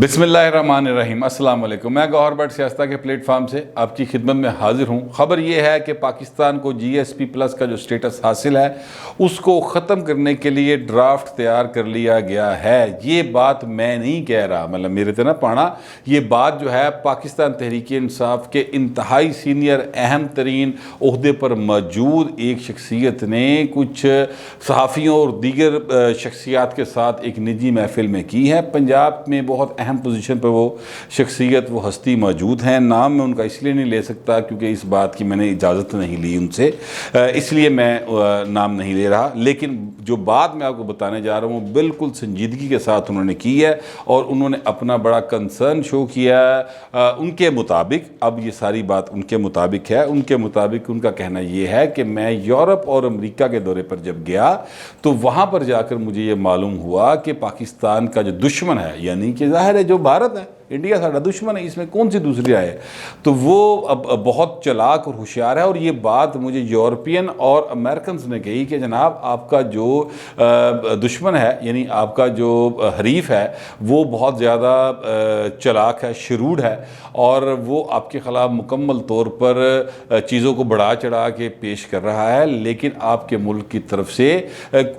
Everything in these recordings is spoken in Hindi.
बिस्मिल्लाहिर्रहमानिर्रहीम। अस्सलाम वालेकुम। मैं गौहर भट्ट सियासत के प्लेटफार्म से आपकी खिदमत में हाजिर हूँ। ख़बर यह है कि पाकिस्तान को GSP प्लस का जो स्टेटस हासिल है उसको ख़त्म करने के लिए ड्राफ्ट तैयार कर लिया गया है। ये बात मैं नहीं कह रहा, मतलब मेरे तो ना पाना, ये बात जो है पाकिस्तान तहरीक इंसाफ के इंतहाई सीनियर अहम तरीन ओहदे पर मौजूद एक शख्सियत ने कुछ सहाफ़ियों और दीगर शख्सियात के साथ एक निजी महफिल में की है। पंजाब में बहुत अहम पोजीशन पर वो शख्सियत, वो हस्ती मौजूद हैं। नाम मैं उनका इसलिए नहीं ले सकता क्योंकि इस बात की मैंने इजाज़त नहीं ली उनसे, इसलिए मैं नाम नहीं ले रहा। लेकिन जो बात मैं आपको बताने जा रहा हूँ बिल्कुल संजीदगी के साथ उन्होंने की है और उन्होंने अपना बड़ा कंसर्न शो किया। उनके मुताबिक, अब ये सारी बात उनके मुताबिक है, उनके मुताबिक उनका कहना ये है कि मैं यूरोप और अमेरिका के दौरे पर जब गया तो वहाँ पर जाकर मुझे ये मालूम हुआ कि पाकिस्तान का जो दुश्मन है, यानी कि ज़ाहिर है जो भारत है, इंडिया साਡਾ दुश्मन है, इसमें कौन सी दूसरी आए, तो वो अब बहुत चालाक और होशियार है। और ये बात मुझे यूरोपियन और अमेरिकन ने कही कि जनाब आपका जो दुश्मन है, यानी आपका जो हरीफ है, वो बहुत ज़्यादा चालाक है, शरूड है और वो आपके ख़िलाफ़ मुकम्मल तौर पर चीज़ों को बढ़ा चढ़ा के पेश कर रहा है, लेकिन आपके मुल्क की तरफ से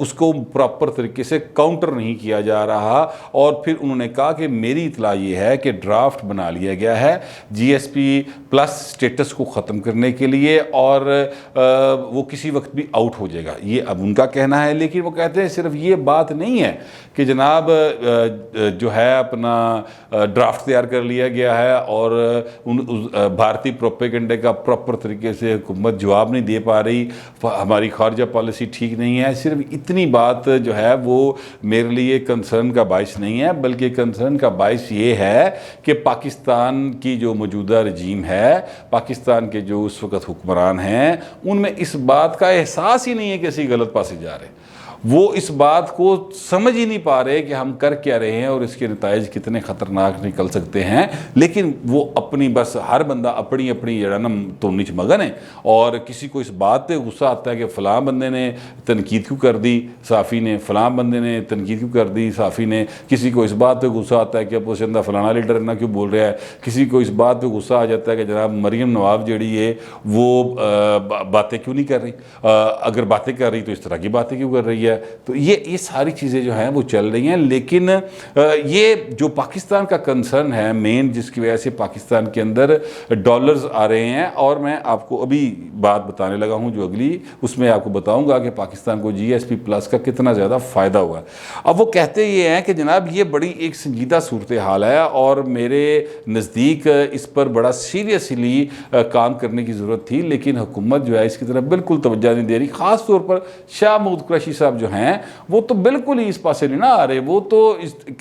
उसको प्रॉपर तरीके से काउंटर नहीं किया जा रहा। और फिर उन्होंने कहा कि मेरी इतला ये है कि ड्राफ्ट बना लिया गया है GSP प्लस स्टेटस को ख़त्म करने के लिए और वो किसी वक्त भी आउट हो जाएगा, ये अब उनका कहना है। लेकिन वो कहते हैं सिर्फ ये बात नहीं है कि जनाब जो है अपना ड्राफ्ट तैयार कर लिया गया है और भारतीय प्रोपेगेंडे का प्रॉपर तरीके से हुकूमत जवाब नहीं दे पा रही, हमारी खारजा पॉलिसी ठीक नहीं है। सिर्फ इतनी बात जो है वो मेरे लिए कंसर्न का बाइस नहीं है, बल्कि कंसर्न का बाइस ये है कि पाकिस्तान की जो मौजूदा रजीम है, पाकिस्तान के जो उस वक्त हुक्मरान हैं, उनमें इस बात का एहसास ही नहीं है कि ऐसी गलत पासे जा रहे हैं। वो इस बात को समझ ही नहीं पा रहे कि हम कर क्या रहे हैं और इसके नताइज कितने ख़तरनाक निकल सकते हैं। लेकिन वो अपनी बस हर बंदा अपनी अपनी जड़नम तो नीच मगन है और किसी को इस बात पे गुस्सा आता है कि फ़लाँ बंदे ने तनकीद क्यों कर दी साफ़ी ने, फ़लाँ बंदे ने तनकीद क्यों कर दी साफ़ी ने। किसी को इस बात पे गुस्सा आता है कि अपोजिशन दा फ़लाना लीडर ना क्यों बोल रहा है। किसी को इस बात पे गुस्सा आ जाता है कि जनाब मरीम नवाज़ जड़ी है वो बातें क्यों नहीं कर रही, अगर बातें कर रही तो इस तरह की बातें क्यों कर रही है। तो ये सारी चीज़ें जो हैं वो चल रही हैं। लेकिन ये जो पाकिस्तान का कंसर्न है मेन, जिसकी वजह से पाकिस्तान के अंदर डॉलर्स आ रहे हैं, और मैं आपको अभी बात बताने लगा हूं जो अगली, उसमें आपको बताऊंगा कि पाकिस्तान को GSP प्लस का कितना ज़्यादा फ़ायदा हुआ। अब वो कहते ये हैं कि जनाब ये बड़ी एक संजीदा सूरत हाल है और मेरे नज़दीक इस पर बड़ा सीरियसली काम करने की ज़रूरत थी, लेकिन हुकूमत जो है इसकी तरफ बिल्कुल तवज्जो नहीं दे रही। ख़ास तौर पर शाह महमूद कुरैशी साहब जो हैं वो तो बिल्कुल ही इस पासे नहीं ना आ रहे। वो तो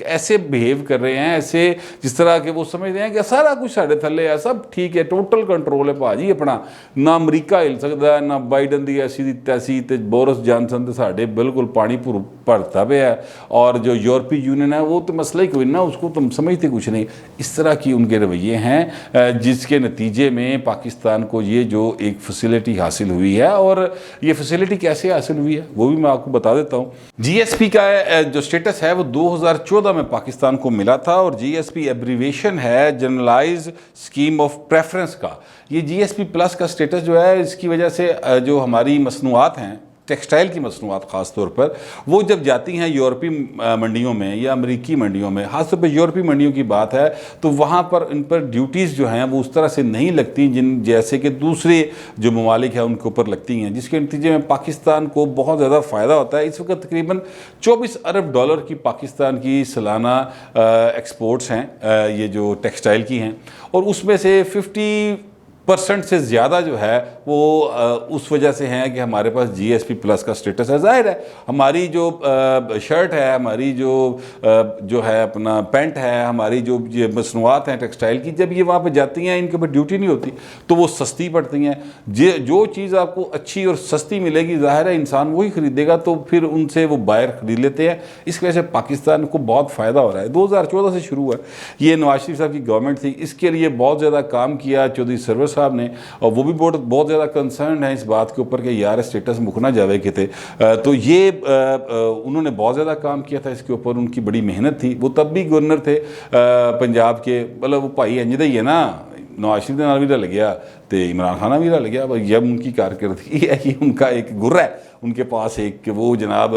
ऐसे बिहेव कर रहे हैं, ऐसे जिस तरह के वो समझ रहे हैं कि सारा कुछ साढ़े थल्ले है, सब ठीक है, टोटल कंट्रोल है भाजी अपना, ना अमरीका हिल सकता है, ना बाइडन की ऐसी तैसी, तो बोरिस जॉनसन तो साढ़े बिल्कुल पानी भरता पे है, और जो यूरोपीय यूनियन है वो तो मसला ही कोई ना, उसको तुम समझते कुछ नहीं। इस तरह की उनके रवैये हैं जिसके नतीजे में पाकिस्तान को ये जो एक फैसिलिटी हासिल हुई है, और ये फैसिलिटी कैसे हासिल हुई है वो भी मैं आपको बता देता हूँ। GSP का जो स्टेटस है वो 2014 में पाकिस्तान को मिला था और GSP एब्रीवेशन है जनरलाइज स्कीम ऑफ प्रेफरेंस का। ये GSP प्लस का स्टेटस जो है इसकी वजह से जो हमारी मसनूआत हैं, टेक्सटाइल की मसनूआत ख़ास तौर पर, वो जब जाती हैं यूरोपीय मंडियों में या अमेरिकी मंडियों में, ख़ास तौर पर यूरोपीय मंडियों की बात है, तो वहाँ पर इन पर ड्यूटीज़ जो हैं वो उस तरह से नहीं लगती जिन जैसे कि दूसरे जो ममालिक हैं उनके ऊपर लगती हैं, जिसके नतीजे में पाकिस्तान को बहुत ज़्यादा फ़ायदा होता है। इस वक्त तकरीबन 24 अरब डॉलर की पाकिस्तान की सालाना एक्सपोर्ट्स हैं ये जो टेक्सटाइल की हैं, और उसमें से 50% से ज़्यादा जो है वो उस वजह से हैं कि हमारे पास GSP प्लस का स्टेटस है। ज़ाहिर है हमारी जो शर्ट है, हमारी जो है अपना पैंट है, हमारी जो ये मसनूआत हैं टेक्सटाइल की, जब ये वहाँ पे जाती हैं इनके ऊपर ड्यूटी नहीं होती तो वो सस्ती पड़ती हैं। जो चीज़ आपको अच्छी और सस्ती मिलेगी ज़ाहिर है इंसान वही ख़रीदेगा, तो फिर उनसे वो बायर ख़रीद लेते हैं। इस वजह से पाकिस्तान को बहुत फ़ायदा हो रहा है। 2014 से शुरू हुआ, ये नवाज शरीफ साहब की गवर्नमेंट थी, इसके लिए बहुत ज़्यादा काम किया। चौधरी सरवर साहब ने, और वो भी बहुत ज़्यादा कंसर्न है इस बात के ऊपर कि यार स्टेटस मुकना जावे किते। तो ये उन्होंने बहुत ज़्यादा काम किया था इसके ऊपर, उनकी बड़ी मेहनत थी। वो तब भी गवर्नर थे पंजाब के, मतलब वो भाई इंज ही है ना, नवाज शरीफ के नाल भी रल गया तो इमरान खान भी रल गया। जब उनकी कारकर्दगी है कि उनका एक गुर्र है उनके पास एक, कि वो जनाब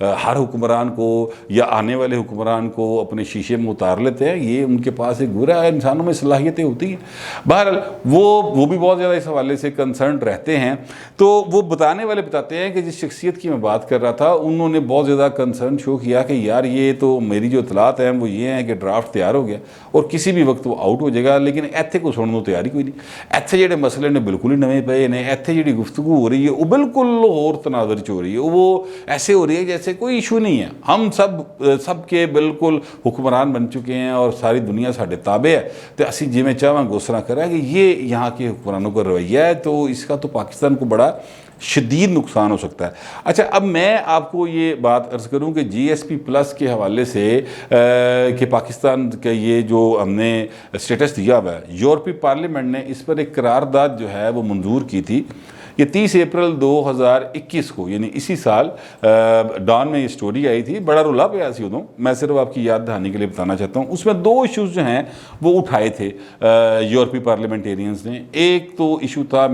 हर हुक्मरान को या आने वाले हुक्मरान को अपने शीशे में उतार लेते हैं। ये उनके पास एक गुर्र है, इंसानों में सलाहियतें होती हैं। बहरहाल वो भी बहुत ज़्यादा इस हवाले से कंसर्न रहते हैं। तो वो बताने वाले बताते हैं कि जिस शख्सियत की मैं बात कर रहा था, उन्होंने बहुत ज़्यादा कंसर्न शो किया कि यार ये तो मेरी जो इतलात हैं वो ये हैं कि ड्राफ्ट तैयार हो गया और किसी भी वक्त वो आउट हो जाएगा, लेकिन इत्थे को सुनने को तैयारी कोई नहीं। इत्थे जेडे मसले ने बिल्कुल ही नवे पे ने, इत्थे जी गुफ्तगू हो रही है वो बिल्कुल होर तनाज़र च हो रही है, वो ऐसे हो रही है जैसे कोई इशू नहीं है। हम सब के बिल्कुल हुक्मरान बन चुके हैं और सारी दुनिया साढ़े ताबे है, तो असी जिमें चाहवांगे उस तरह करेंगे। ये यहाँ के हुक्मरानों का रवैया है, तो इसका तो पाकिस्तान को बड़ा शदीद नुकसान हो सकता है। अच्छा, अब मैं आपको ये बात अर्ज़ करूँ कि GSP+ के हवाले से कि पाकिस्तान का ये जो हमने स्टेटस दिया हुआ है, यूरोपीय पार्लियामेंट ने इस पर एक करारदाद जो है वो मंजूर की थी। ये 30 अप्रैल 2021 को, यानी इसी साल डॉन में ये स्टोरी आई थी, बड़ा रुला पे आया सी उदों। मैं सिर्फ आपकी याद दहानी के लिए बताना चाहता हूँ। उसमें 2 इशूज़ जो हैं वो उठाए थे यूरोपीय पार्लियामेंटेरियंस ने। एक तो इशू था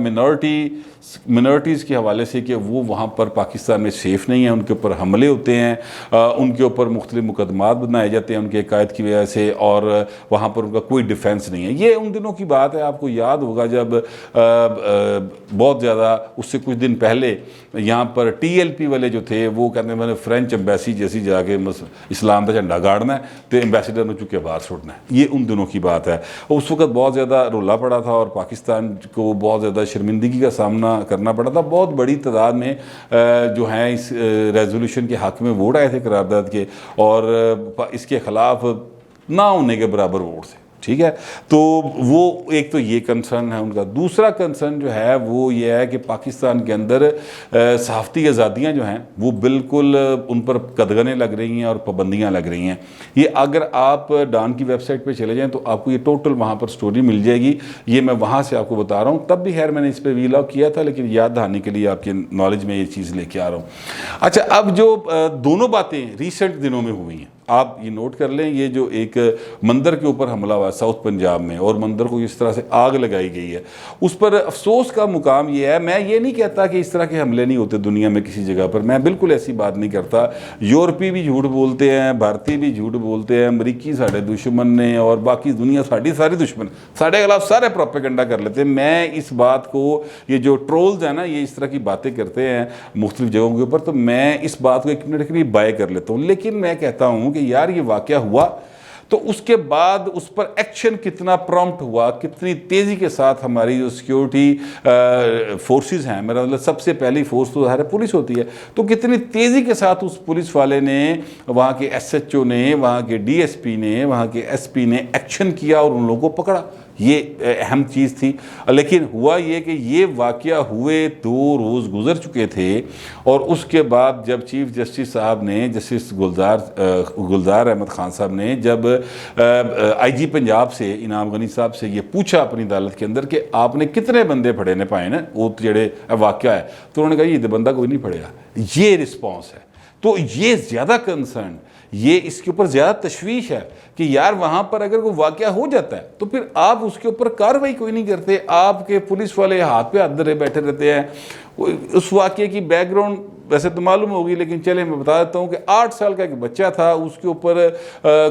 मिनॉरिटीज़ के हवाले से कि वो वहाँ पर पाकिस्तान में सेफ़ नहीं है, उनके ऊपर हमले होते हैं, उनके ऊपर मुख्तलिफ मुकदमात बनाए जाते हैं उनके अकायद की वजह से, और वहाँ पर उनका कोई डिफेंस नहीं है। ये उन दिनों की बात है, आपको याद होगा जब बहुत ज़्यादा उससे कुछ दिन पहले यहाँ पर TLP वाले जो थे वो कहते मैंने फ्रेंच एम्बेसी जैसी जाके इस्लाम का झंडा गाड़ना है तो एम्बेसडर में चुके बाहर छोड़ना है। ये उन दिनों की बात है। उस वक्त बहुत ज़्यादा रोला पड़ा था और पाकिस्तान को बहुत ज़्यादा शर्मिंदगी का सामना करना पड़ा था। बहुत बड़ी तादाद में जो हैं इस रेजोल्यूशन के हक़ में वोट आए थे करारदाद के, और इसके ख़िलाफ़ ना होने के बराबर वोट थे। ठीक है, तो वो एक तो ये कंसर्न है उनका। दूसरा कंसर्न जो है वो ये है कि पाकिस्तान के अंदर सहाफ़ती आज़ादियाँ जो हैं वो बिल्कुल उन पर कदगनें लग रही हैं और पाबंदियाँ लग रही हैं। ये अगर आप डॉन की वेबसाइट पे चले जाएं तो आपको ये टोटल वहाँ पर स्टोरी मिल जाएगी। ये मैं वहाँ से आपको बता रहा हूँ, तब भी खैर मैंने इस पर वीलॉग किया था, लेकिन याद दहाने के लिए आपके नॉलेज में ये चीज़ लेके आ रहा हूँ। अच्छा, अब जो दोनों बातें रिसेंट दिनों में हुई हैं, आप ये नोट कर लें। ये जो एक मंदिर के ऊपर हमला हुआ साउथ पंजाब में और मंदिर को इस तरह से आग लगाई गई है, उस पर अफसोस का मुकाम ये है। मैं ये नहीं कहता कि इस तरह के हमले नहीं होते दुनिया में किसी जगह पर, मैं बिल्कुल ऐसी बात नहीं करता। यूरोपी भी झूठ बोलते हैं, भारतीय भी झूठ बोलते हैं, अमरीकी साढ़े दुश्मन ने और बाकी दुनिया साड़ी सारी दुश्मन, साढ़े खिलाफ सारे प्रोपेगेंडा कर लेते हैं। मैं इस बात को, ये जो ट्रोल्स हैं ना, ये इस तरह की बातें करते हैं मुख्तलिफ जगहों के ऊपर, तो मैं इस बात को एक मिनट के लिए बाय कर लेता हूँ। लेकिन मैं कहता हूँ कि यार ये वाक़या हुआ तो उसके बाद उस पर एक्शन कितना प्रॉम्प्ट हुआ, कितनी तेज़ी के साथ हमारी जो सिक्योरिटी फोर्सेस हैं, मेरा मतलब सबसे पहली फोर्स तो ज़ाहिर पुलिस होती है, तो कितनी तेज़ी के साथ उस पुलिस वाले ने, वहाँ के SHO ने, वहाँ के DSP ने, वहाँ के SP ने एक्शन किया और उन लोगों को पकड़ा। ये अहम चीज़ थी। लेकिन हुआ ये कि ये वाक़या हुए 2 रोज़ गुजर चुके थे और उसके बाद जब चीफ़ जस्टिस साहब ने, जस्टिस गुलजार अहमद खान साहब ने जब IG पंजाब से इनाम गनी साहब से ये पूछा अपनी अदालत के अंदर कि आपने कितने बंदे फड़े ने पाए ना वो जेड़े वाक़या है, तो उन्होंने कहा ये बंदा कोई नहीं फड़ेगा। ये रिस्पॉन्स है। तो ये ज़्यादा कंसर्न, ये इसके ऊपर ज़्यादा तशवीश है कि यार वहाँ पर अगर कोई वाक़या हो जाता है तो फिर आप उसके ऊपर कार्रवाई कोई नहीं करते, आपके पुलिस वाले हाथ पे हाथ धरे बैठे रहते हैं। उस वाक़े की बैकग्राउंड वैसे तो मालूम होगी, लेकिन चले मैं बता देता हूँ कि 8 साल का एक बच्चा था, उसके ऊपर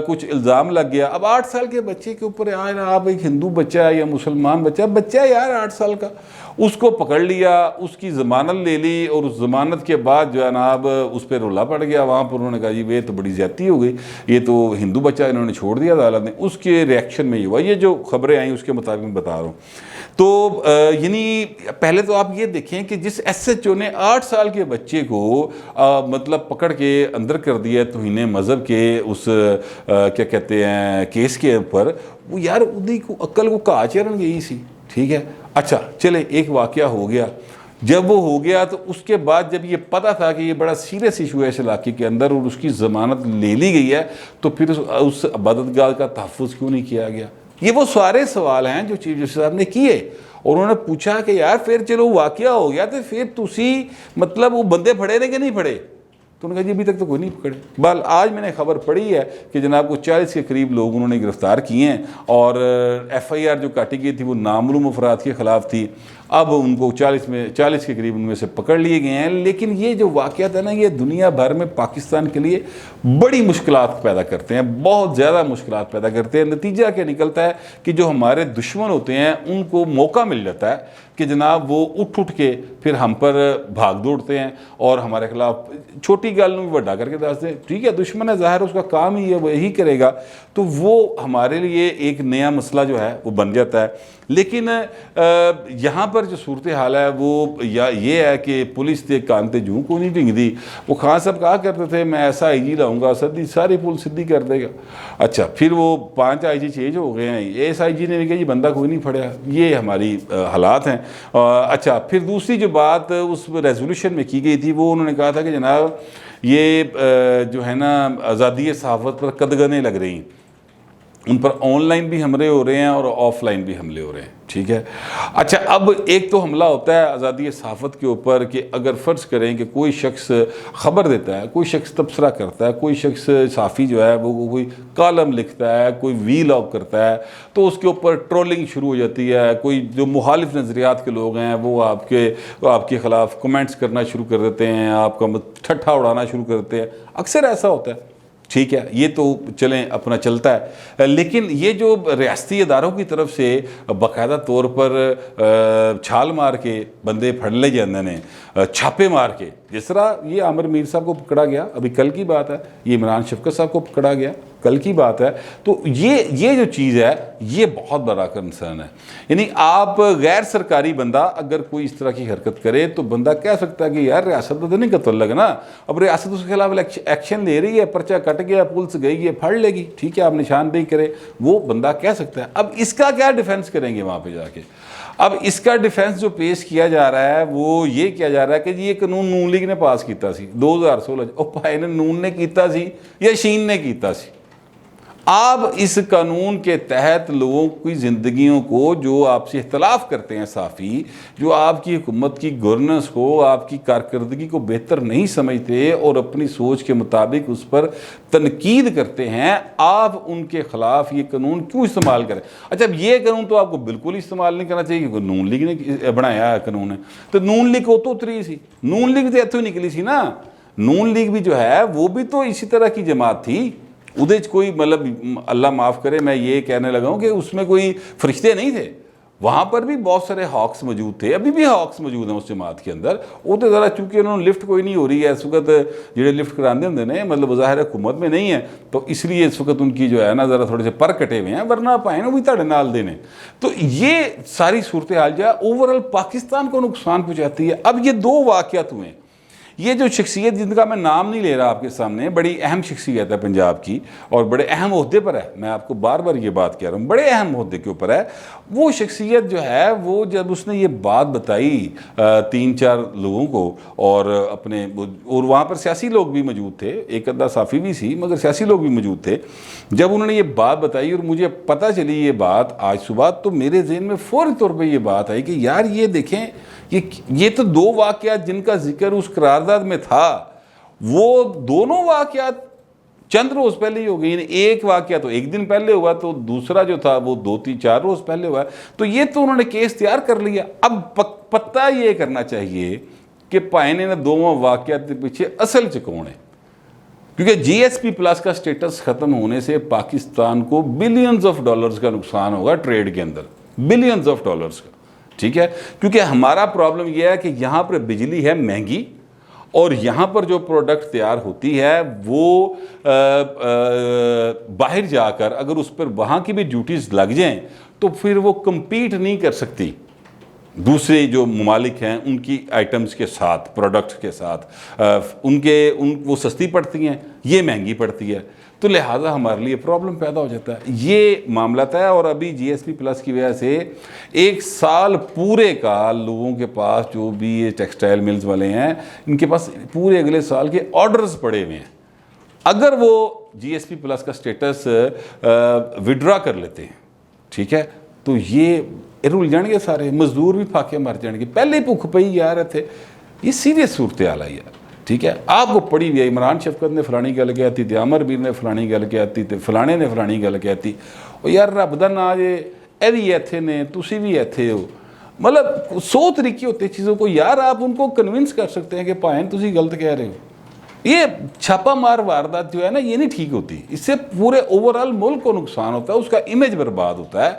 कुछ इल्ज़ाम लग गया। अब 8 साल के बच्चे के ऊपर यार, आप एक हिंदू बच्चा है या मुसलमान बच्चा है यार 8 साल का, उसको पकड़ लिया, उसकी ज़मानत ले ली और उस ज़मानत के बाद जो है ना अब उस पर रोला पड़ गया। वहाँ पर उन्होंने कहा जी ये तो बड़ी ज़्यादती हो गई, ये तो हिंदू बच्चा इन्होंने छोड़ दिया अदालत ने। उसके रिएक्शन में ये हुआ, ये जो खबरें आई उसके मुताबिक मैं बता रहा हूँ। तो यानी पहले तो आप ये देखें कि जिस SHO ने 8 साल के बच्चे को मतलब पकड़ के अंदर कर दिया तौहीन मज़हब के उस क्या कहते हैं केस के ऊपर, वो यार उन्हीं को अक्ल को कहा चरण गई सी। ठीक है, अच्छा चले एक वाक़या हो गया। जब वो हो गया तो उसके बाद जब ये पता था कि ये बड़ा सीरियस इशू है इस इलाके के अंदर और उसकी ज़मानत ले ली गई है, तो फिर उस इबादतगाह का तहफ़्फ़ुज़ क्यों नहीं किया गया? ये वो सारे सवाल हैं जो चीफ जस्टिस साहब ने किए और उन्होंने पूछा कि यार फिर चलो वाकया हो गया तो फिर तुसी मतलब वो बंदे फड़े ने कि नहीं फड़े? तो उन्होंने कहा जी अभी तक तो कोई नहीं पकड़े। बल आज मैंने खबर पढ़ी है कि जनाब को 40 के करीब लोग उन्होंने गिरफ्तार किए हैं और FIR जो काटी गई थी वो नामालूम अफराद के ख़िलाफ़ थी। अब उनको 40 के करीब उनमें से पकड़ लिए गए हैं। लेकिन ये जो वाक़यात है ना, ये दुनिया भर में पाकिस्तान के लिए बड़ी मुश्किलात पैदा करते हैं, बहुत ज़्यादा मुश्किलात पैदा करते हैं। नतीजा क्या निकलता है कि जो हमारे दुश्मन होते हैं उनको मौका मिल जाता है कि जनाब वो उठ के फिर हम पर भाग दौड़ते हैं और हमारे खिलाफ छोटी गल भी बड़ा करके दसते हैं। ठीक है, दुश्मन है, ज़ाहिर उसका काम ही है, वो यही करेगा। तो वो हमारे लिए एक नया मसला जो है वो बन जाता है। लेकिन यहाँ पर जो सूरत हाल है वो या ये है कि पुलिस के कानते जूँ को नहीं ढिंगदी। वो खान साहब कहा करते थे मैं ऐसा IG लाऊंगा सदी सारी पुल सीधी कर देगा। अच्छा, फिर वो 5 IG चेंज हो गए हैं। इस IG ने भी कहा जी बंदा कोई नहीं फड़िया। ये हमारी हालात हैं। अच्छा, फिर दूसरी जो बात उस रेजोल्यूशन में की गई थी वो उन्होंने कहा था कि जनाब ये जो है ना आज़ादी सहाफ़त पर कदगने लग रही हैं, उन पर ऑनलाइन भी हमले हो रहे हैं और ऑफलाइन भी हमले हो रहे हैं। ठीक है, अच्छा, अब एक तो हमला होता है आज़ादी सहाफ़त के ऊपर कि अगर फ़र्ज़ करें कि कोई शख्स ख़बर देता है, कोई शख्स तबसरा करता है, कोई शख्स साफ़ी जो है वो कोई कॉलम लिखता है, कोई वीलॉग करता है, तो उसके ऊपर ट्रोलिंग शुरू हो जाती है। कोई जो मुखालिफ नज़रियात के लोग हैं वो आपके ख़िलाफ़ कमेंट्स करना शुरू कर देते हैं, आपका ठट्ठा उड़ाना शुरू कर देते हैं। अक्सर ऐसा होता है। ठीक है, ये तो चलें अपना चलता है। लेकिन ये जो रियासती इदारों की तरफ से बाकायदा तौर पर छाल मार के बंदे फड़ ले जाते हैं, छापे मार के, जिस तरह ये आमिर मीर साहब को पकड़ा गया, अभी कल की बात है, ये इमरान शफकत साहब को पकड़ा गया, कल की बात है। तो ये जो चीज़ है ये बहुत बड़ा कंसर्न है। यानी आप गैर सरकारी बंदा अगर कोई इस तरह की हरकत करे तो बंदा कह सकता है कि यार रियासत तो नहीं कत्ल लगना, अब रियासत उसके खिलाफ एक्शन ले रही है, पर्चा कट गया, पुलिस गई है, फड़ लेगी। ठीक है, आप निशानदेही करें, वो बंदा कह सकता है। अब इसका क्या डिफेंस करेंगे वहाँ पर जाके? अब इसका डिफेंस जो पेश किया जा रहा है वो ये किया जा रहा है कि जी ये कानून नून लीग ने पास किया 2016 ਉਹ ਭਾਈ ने नून ने किया या शीन ने किया। आप इस कानून के तहत लोगों की ज़िंदगियों को, जो आपसे इख्तलाफ करते हैं साफ़ी, जो आपकी हुकूमत की गवर्नेंस को, आपकी कारकर्दगी को बेहतर नहीं समझते और अपनी सोच के मुताबिक उस पर तनकीद करते हैं, आप उनके ख़िलाफ़ ये कानून क्यों इस्तेमाल करें? अच्छा, अब ये कानून तो आपको बिल्कुल इस्तेमाल नहीं करना चाहिए क्योंकि नून लीग ने बनाया है कानून है। तो नून लीग को तो उतरी सी, नून लीग तो इतों निकली सी ना। नून लीग भी जो है वो भी तो इसी तरह की जमात थी। उदे कोई मतलब अल्लाह माफ़ करे मैं ये कहने लगा हूँ कि उसमें कोई फरिश्ते नहीं थे, वहाँ पर भी बहुत सारे हॉक्स मौजूद थे, अभी भी हॉक्स मौजूद हैं उस जमात के अंदर। वो तो ज़रा चूँकि उन्होंने लिफ्ट कोई नहीं हो रही है इस वक्त, जो लिफ्ट कराने होंगे ने मतलब ज़ाहिर हुकूमत में नहीं है, तो इसलिए इस वक्त उनकी जो है ना ज़रा थोड़े से पर कटे हुए हैं, वरना पाए ना भी ताड़े नाल देने। तो ये सारी सूरत हाल जो है ओवरऑल पाकिस्तान को नुकसान पहुँचाती है। अब ये 2 वाक़यात हुए, ये जो शख्सियत जिनका मैं नाम नहीं ले रहा आपके सामने, बड़ी अहम शख्सियत है पंजाब की और बड़े अहम ओहदे पर है, मैं आपको बार बार ये बात कह रहा हूँ, बड़े अहम ओहदे के ऊपर है। वो शख्सियत जो है वो जब उसने ये बात बताई 3-4 लोगों को और वहाँ पर सियासी लोग भी मौजूद थे, एक अद्धा साफ़ी भी सी मगर सियासी लोग भी मौजूद थे। जब उन्होंने ये बात बताई और मुझे पता चली ये बात आज सुबह, तो मेरे जहन में फ़ौरी तौर पर ये बात आई कि यार ये देखें, ये तो 2 वाक़यात जिनका जिक्र उस करारदाद में था, वो दोनों वाक़यात चंद रोज़ पहले ही हो गई। एक वाक़या तो 1 दिन पहले हुआ, तो दूसरा जो था वो 2-4 रोज़ पहले हुआ। तो ये तो उन्होंने केस तैयार कर लिया। अब पता ये करना चाहिए कि पायने ने 2 वाक़यात के पीछे असल च कौन है, क्योंकि GSP+ का स्टेटस ख़त्म होने से पाकिस्तान को बिलियंस ऑफ डॉलर्स का नुकसान होगा ट्रेड के अंदर, बिलियंस ऑफ डॉलर्स का। ठीक है, क्योंकि हमारा प्रॉब्लम यह है कि यहाँ पर बिजली है महंगी और यहाँ पर जो प्रोडक्ट तैयार होती है वो बाहर जाकर अगर उस पर वहाँ की भी ड्यूटीज़ लग जाएं तो फिर वो compete नहीं कर सकती दूसरे जो ममालिक हैं उनकी आइटम्स के साथ, प्रोडक्ट्स के साथ। वो सस्ती पड़ती हैं, ये महंगी पड़ती है, तो लिहाजा हमारे लिए प्रॉब्लम पैदा हो जाता है। ये मामला था। और अभी GSP+ की वजह से 1 साल पूरे का लोगों के पास, जो भी ये टेक्सटाइल मिल्स वाले हैं, इनके पास पूरे अगले साल के ऑर्डर्स पड़े हुए हैं। अगर वो GSP+ का स्टेटस विड्रॉ कर लेते हैं, ठीक है, तो ये रुल जाएंगे सारे, मजदूर भी फाके मर जाएंगे, पहले ही भुख पई यार इत्थे। ये सीरियस सूरत हाल है यार, ठीक है। आपको पड़ी हुई है, इमरान शफकत ने फलानी गल कहती ते अमर वीर ने फलानी गल कहती ते फलाने ने फलानी गल कहती। और यार रब दा नां जे ए भी इत्थे ने, तुसी भी इत्थे हो, मतलब 100 तरीके होते चीज़ों को यार, आप उनको कन्विंस कर सकते हैं कि भाएं तुसी गलत कह रहे हो। ये छापा मार वारदात जो है ना, ये नहीं ठीक होती, इससे पूरे ओवरऑल मुल्क को नुकसान होता है, उसका इमेज बर्बाद होता है।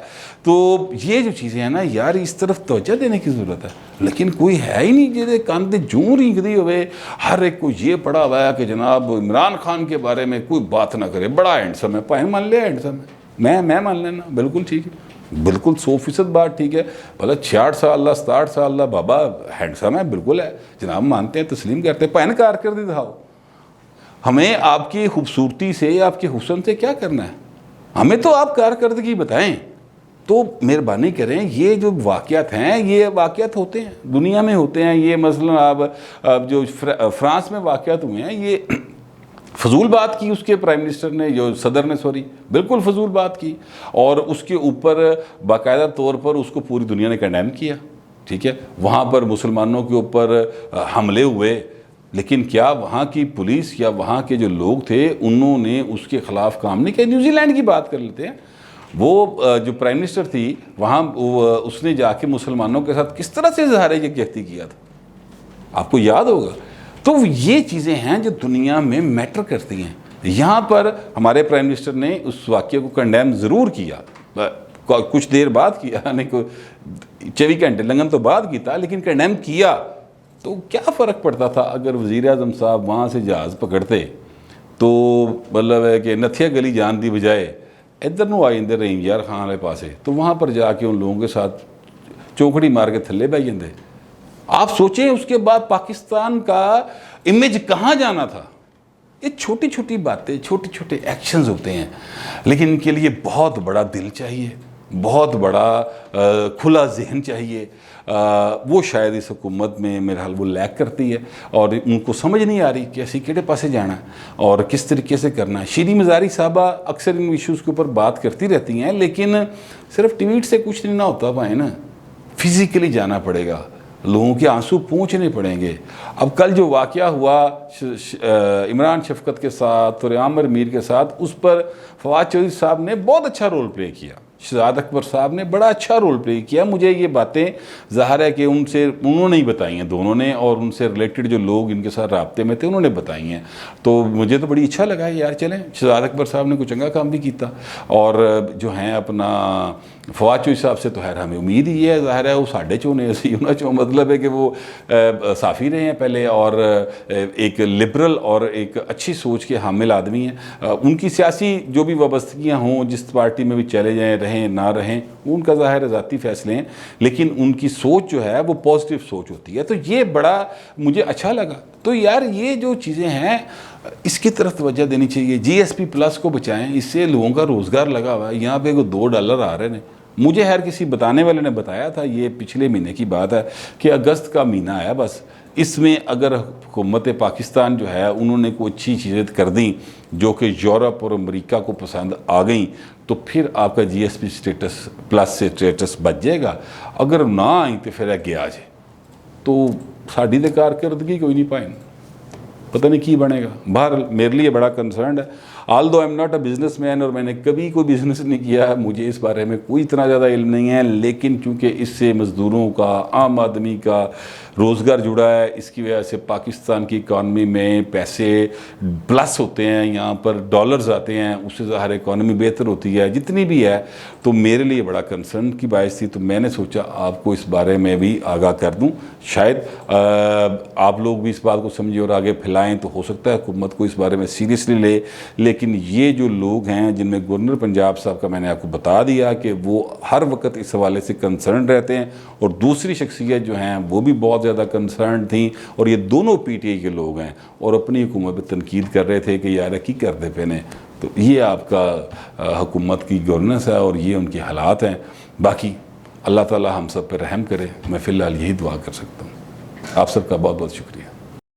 तो ये जो चीज़ें हैं ना यार, इस तरफ तवज्जो देने की ज़रूरत है, लेकिन कोई है ही नहीं जिहदे कंन ते जूं रींगदी होवे। हर एक को ये पड़ा हुआ है कि जनाब इमरान खान के बारे में कोई बात ना करे, बड़ा हैंडसम है, भाई मान लिया हैंडसम है, मैं मान लेना, बिल्कुल ठीक है, बिल्कुल 100% बात ठीक है। भला 66 साल 67 साल बाबा हैंडसम है, बिल्कुल है जनाब, मानते हैं, तस्लीम करते हैं, भैन कारकर्दगी दिखाओ। हमें आपकी खूबसूरती से, आपके हुस्न से क्या करना है, हमें तो आप कारकर्दगी बताएं। तो मेहरबानी करें, ये जो वाक़यात हैं, ये वाक़यात होते हैं, दुनिया में होते हैं। ये मसलन अब जो फ्रांस में वाक़यात हुए हैं, ये फजूल बात की उसके प्राइम मिनिस्टर ने, जो सदर ने, सॉरी, बिल्कुल फजूल बात की, और उसके ऊपर बाकायदा तौर पर उसको पूरी दुनिया ने कंडेम किया, ठीक है। वहाँ पर मुसलमानों के ऊपर हमले हुए, लेकिन क्या वहाँ की पुलिस या वहाँ के जो लोग थे उन्होंने उसके ख़िलाफ़ काम नहीं किया। न्यूजीलैंड की बात कर लेते हैं, वो जो प्राइम मिनिस्टर थी वहाँ, उसने जाके मुसलमानों के साथ किस तरह से इज़हार यकजहती किया था, आपको याद होगा। तो ये चीज़ें हैं जो दुनिया में मैटर करती हैं। यहाँ पर हमारे प्राइम मिनिस्टर ने उस वाक़ये को कंडेम ज़रूर किया, कुछ देर बाद किया, यानी को 24 घंटे लगन तो बाद किया, लेकिन कंडेम किया। तो क्या फ़र्क पड़ता था अगर वज़ीर आज़म साहब वहाँ से जहाज़ पकड़ते, तो मतलब है कि नथिया गली जान दी बजाय इधर नूं आ जाते रहीम यार खान वाले पासे, तो वहाँ पर जाके उन लोगों के साथ चौंकड़ी मार के थल्ले बह जाते। आप सोचें उसके बाद पाकिस्तान का इमेज कहाँ जाना था। ये छोटी छोटी बातें, छोटे छोटे एक्शंस होते हैं, लेकिन इनके लिए बहुत बड़ा दिल चाहिए, बहुत बड़ा खुला जहन चाहिए। वो शायद इस हुकूमत में मेरे हाल वो लैक करती है, और उनको समझ नहीं आ रही कि ऐसी केड़े पासे जाना है और किस तरीके से करना है। शीरी मज़ारी साहबा अक्सर इन इशूज़ के ऊपर बात करती रहती हैं, लेकिन सिर्फ ट्वीट से कुछ नहीं ना होता भाई ना, फिज़िकली जाना पड़ेगा, लोगों के आंसू पोंछने पड़ेंगे। अब कल जो वाक़या हुआ इमरान शफकत के साथ और आमिर मीर के साथ, उस पर फवाद चौधरी साहब ने बहुत अच्छा रोल प्ले किया, शहजाद अकबर साहब ने बड़ा अच्छा रोल प्ले किया। मुझे ये बातें ज़ाहिर है कि उन्होंने ही बताई हैं दोनों ने, और उनसे रिलेटेड जो लोग इनके साथ राब्ते में थे उन्होंने बताई हैं। तो मुझे तो बड़ी अच्छा लगा यार, चलें, शहजाद अकबर साहब ने कुछ चंगा काम भी किया, और जो हैं अपना फवाद चौधरी साहब से तो खैर हमें उम्मीद ही है, ज़ाहिर है वो साढ़े चो ने, असी उन्होंने चो, मतलब है कि वो साफ़ी रहे हैं पहले, और एक लिबरल और एक अच्छी सोच के हामिल आदमी हैं। उनकी सियासी जो भी वाबस्तगियाँ हों, जिस पार्टी में भी चले जाएँ, रहें ना रहें, वो उनका ज़ाहिर ज़ाती फ़ैसले हैं, लेकिन उनकी सोच जो है वो पॉजिटिव सोच होती है। तो ये बड़ा मुझे अच्छा लगा। तो यार ये जो चीज़ें हैं इसकी तरफ तवज्जो देनी चाहिए। GSP प्लस को बचाएं, इससे लोगों का रोज़गार लगा हुआ है। यहाँ पे को $2 आ रहे हैं, मुझे हर किसी बताने वाले ने बताया था, ये पिछले महीने की बात है कि अगस्त का महीना आया बस, इसमें अगर हुकूमत पाकिस्तान जो है उन्होंने कोई अच्छी चीज़ें कर दी जो कि यूरोप और अमेरिका को पसंद आ गई, तो फिर आपका GSP स्टेटस प्लस से स्टेटस बच जाएगा। अगर ना आई तो फिर अगे आ जाए, तो साड़ी तो कारकर्दगी कोई नहीं पाए, पता नहीं की बनेगा। बाहर मेरे लिए बड़ा कंसर्न है, ऑल दो I am not a business man, और मैंने कभी कोई बिज़नेस नहीं किया, मुझे इस बारे में कोई इतना ज़्यादा इल्म नहीं है, लेकिन चूँकि इससे मज़दूरों का, आम आदमी का रोज़गार जुड़ा है, इसकी वजह से पाकिस्तान की इकॉनमी में पैसे प्लस होते हैं, यहाँ पर डॉलर्स आते हैं, उससे ज़ाहिर इकॉनमी बेहतर होती है जितनी भी है। तो मेरे लिए बड़ा कंसर्न की बायस थी, तो मैंने सोचा आपको इस बारे में भी आगाह कर दूँ, शायद आप लोग भी इस बात को समझें और आगे फैलाएँ, तो हो सकता है हुकूमत को इस बारे में सीरियसली ले। लेकिन ये जो लोग हैं जिनमें गवर्नर पंजाब साहब का मैंने आपको बता दिया कि वो हर वक्त इस हवाले से कंसर्न रहते हैं, और दूसरी शख्सियत जो हैं वो भी बहुत ज़्यादा कंसर्न थी, और ये दोनों PTI के लोग हैं और अपनी हुकूमत पर तनकीद कर रहे थे कि यार की करते पे ने। तो ये आपका हुकूमत की गवर्नेंस है और ये उनके हालात हैं। बाकी अल्लाह ताला हम सब पर रहम करे, मैं फ़िलहाल यही दुआ कर सकता हूँ। आप सबका बहुत बहुत शुक्रिया।